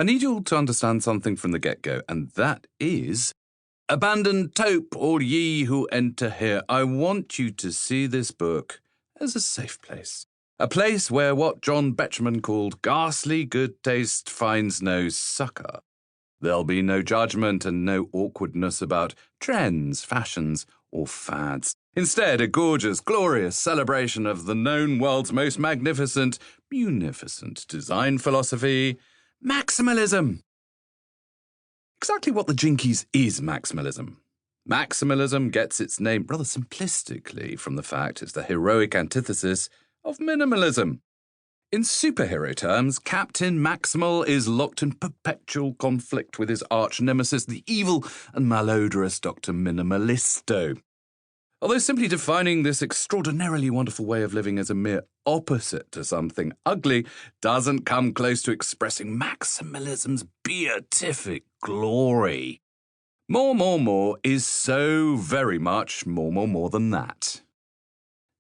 I need you all to understand something from the get-go, and that is, abandon taupe, all ye who enter here. I want you to see this book as a safe place. A place where what John Betjeman called ghastly good taste finds no succor. There'll be no judgment and no awkwardness about trends, fashions, or fads. Instead, a gorgeous, glorious celebration of the known world's most magnificent, munificent design philosophy, Maximalism. Exactly what the jinkies is Maximalism. Maximalism gets its name rather simplistically from the fact it's the heroic antithesis of minimalism. In superhero terms, Captain Maximal is locked in perpetual conflict with his arch-nemesis, the evil and malodorous Dr. Minimalisto. Although simply defining this extraordinarily wonderful way of living as a mere opposite to something ugly doesn't come close to expressing maximalism's beatific glory. More is so very much more than that.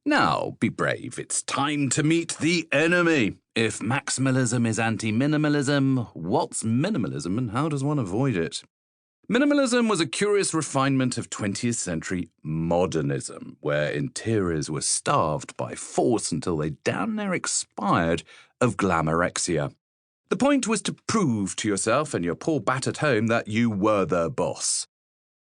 Now, be brave. It's time to meet the enemy. If maximalism is anti-minimalism, what's minimalism and how does one avoid it? Minimalism was a curious refinement of 20th century modernism, where interiors were starved by force until they damn near expired of glamorexia. The point was to prove to yourself and your poor battered home that you were the boss.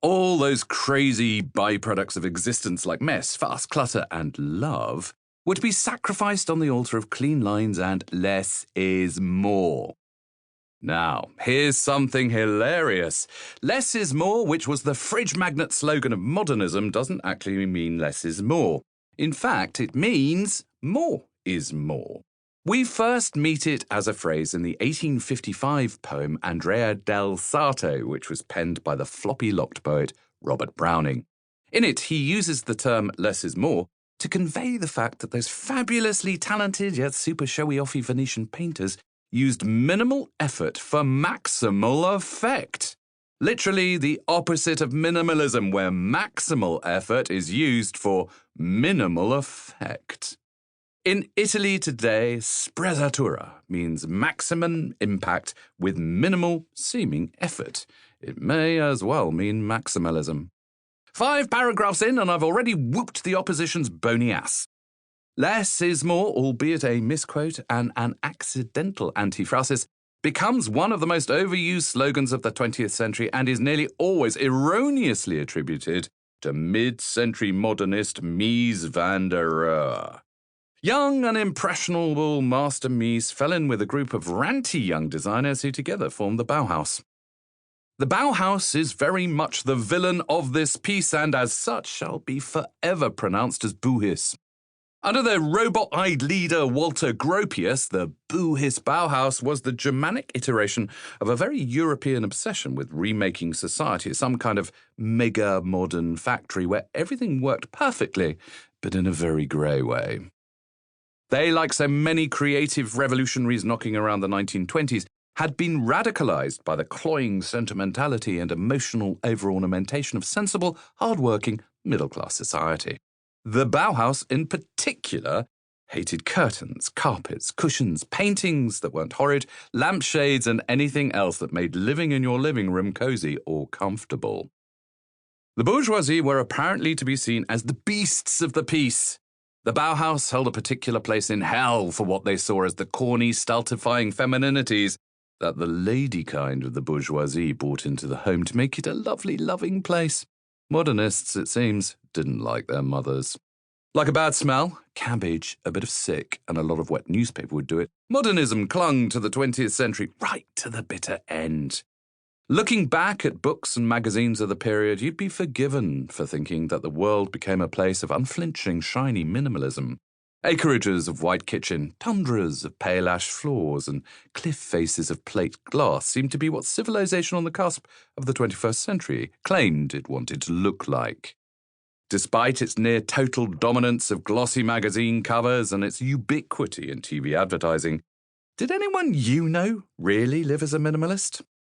All those crazy byproducts of existence like mess, fuss, clutter, and love were to be sacrificed on the altar of clean lines and less is more. Now, here's something hilarious. Less is more, which was the fridge magnet slogan of modernism, doesn't actually mean less is more. In fact, it means more is more. We first meet it as a phrase in the 1855 poem Andrea del Sarto, which was penned by the floppy-locked poet Robert Browning. In it, he uses the term less is more to convey the fact that those fabulously talented yet super showy-offy Venetian painters used minimal effort for maximal effect. Literally the opposite of minimalism, where maximal effort is used for minimal effect. In Italy today, sprezzatura means maximum impact with minimal seeming effort. It may as well mean maximalism. 5 paragraphs in, and I've already whooped the opposition's bony ass. Less is more, albeit a misquote and an accidental antiphrasis, becomes one of the most overused slogans of the 20th century and is nearly always erroneously attributed to mid-century modernist Mies van der Rohe. Young and impressionable Master Mies fell in with a group of ranty young designers who together formed the Bauhaus. The Bauhaus is very much the villain of this piece and as such shall be forever pronounced as Bauhaus. Under their robot-eyed leader Walter Gropius, the Bauhaus Bauhaus was the Germanic iteration of a very European obsession with remaking society as some kind of mega-modern factory where everything worked perfectly, but in a very grey way. They, like so many creative revolutionaries knocking around the 1920s, had been radicalized by the cloying sentimentality and emotional over-ornamentation of sensible, hard-working, middle-class society. The Bauhaus, in particular, hated curtains, carpets, cushions, paintings that weren't horrid, lampshades, and anything else that made living in your living room cozy or comfortable. The bourgeoisie were apparently to be seen as the beasts of the piece. The Bauhaus held a particular place in hell for what they saw as the corny, stultifying femininities that the lady kind of the bourgeoisie brought into the home to make it a lovely, loving place. Modernists, it seems, didn't like their mothers. Like a bad smell, cabbage, a bit of sick, and a lot of wet newspaper would do it, modernism clung to the 20th century right to the bitter end. Looking back at books and magazines of the period, you'd be forgiven for thinking that the world became a place of unflinching, shiny minimalism. Acreages of white kitchen, tundras of pale ash floors, and cliff faces of plate glass seemed to be what civilization on the cusp of the 21st century claimed it wanted to look like. Despite its near-total dominance of glossy magazine covers and its ubiquity in TV advertising, did anyone you know really live as a minimalist?